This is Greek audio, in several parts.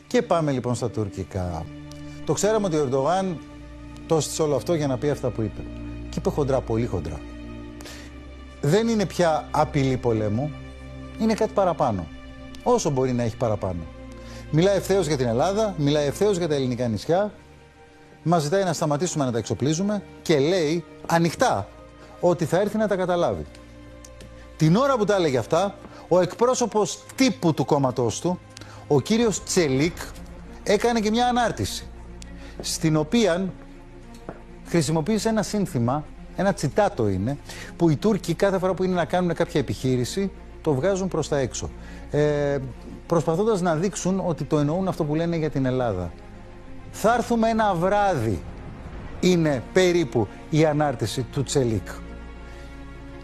Και πάμε λοιπόν στα τουρκικά. Το ξέραμε ότι ο Ερντογάν το έστησε όλο αυτό για να πει αυτά που είπε. Και είπε χοντρά, πολύ χοντρά. Δεν είναι πια απειλή πολέμου, είναι κάτι παραπάνω. Όσο μπορεί να έχει παραπάνω. Μιλάει ευθέως για την Ελλάδα, μιλάει ευθέως για τα ελληνικά νησιά, μας ζητάει να σταματήσουμε να τα εξοπλίζουμε και λέει ανοιχτά ότι θα έρθει να τα καταλάβει. Την ώρα που τα έλεγε αυτά, ο εκπρόσωπος τύπου του κόμματός του, ο κύριος Τσελίκ, έκανε και μια ανάρτηση, στην οποία χρησιμοποίησε ένα σύνθημα, ένα τσιτάτο είναι, που οι Τούρκοι κάθε φορά που είναι να κάνουν κάποια επιχείρηση, το βγάζουν προς τα έξω. Προσπαθώντας να δείξουν ότι το εννοούν αυτό που λένε για την Ελλάδα. Θα έρθουμε ένα βράδυ, είναι περίπου η ανάρτηση του Τσελίκ.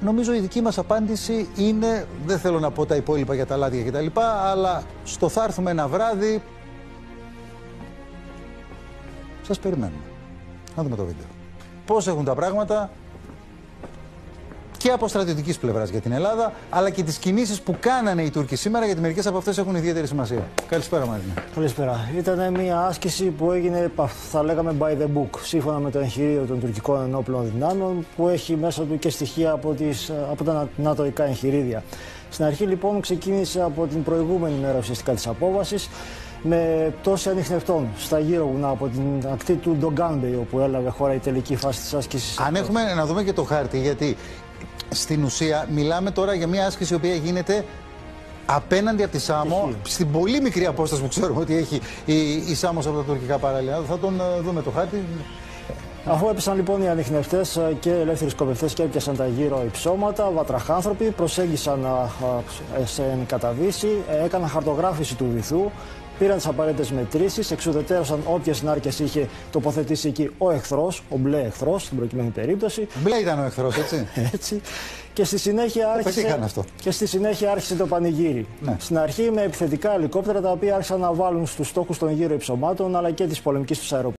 Νομίζω η δική μας απάντηση είναι, δεν θέλω να πω τα υπόλοιπα για τα λάδια κτλ, αλλά στο θα έρθουμε ένα βράδυ, σας περιμένουμε. Να δούμε το βίντεο. Πώς έχουν τα πράγματα και από στρατιωτικής πλευράς για την Ελλάδα, αλλά και τις κινήσεις που κάνανε οι Τούρκοι σήμερα, γιατί μερικές από αυτές έχουν ιδιαίτερη σημασία. Καλησπέρα, Μαρίνα. Καλησπέρα. Ήταν μια άσκηση που έγινε, θα λέγαμε, by the book, σύμφωνα με το εγχειρίδιο των τουρκικών ενόπλων δυνάμεων, που έχει μέσα του και στοιχεία από τα νατοϊκά εγχειρίδια. Στην αρχή, λοιπόν, ξεκίνησε από την προηγούμενη μέρα ουσιαστικά της απόβασης, με πτώση ανιχνευτών στα γύρω βουνά από την ακτή του Ντογκάνμπεϊ, όπου έλαβε χώρα η τελική φάση της άσκησης. Αν έχουμε να δούμε και το χάρτη, γιατί στην ουσία μιλάμε τώρα για μια άσκηση η οποία γίνεται απέναντι από τη Σάμο, στην πολύ μικρή απόσταση που ξέρουμε ότι έχει η Σάμος από τα τουρκικά παράλια. Θα τον δούμε το χάρτη. Αφού έπεσαν λοιπόν οι ανιχνευτές και ελεύθεροι σκοπευτές και έπιασαν τα γύρω υψώματα, βατραχάνθρωποι προσέγγισαν σε καταβύση, έκαναν χαρτογράφηση του βυθού, πήραν τις απαραίτητες μετρήσεις, εξουδετέρωσαν όποιες νάρκες είχε τοποθετήσει εκεί ο εχθρός, ο μπλε εχθρός στην προκειμένη περίπτωση. Μπλε ήταν ο εχθρός, έτσι. Έτσι. Και στη συνέχεια άρχισε το πανηγύρι. Ναι. Στην αρχή με επιθετικά ελικόπτερα τα οποία άρχισαν να βάλουν στους στόχους των γύρω υψωμάτων αλλά και της πολεμικής τους αεροπορίας.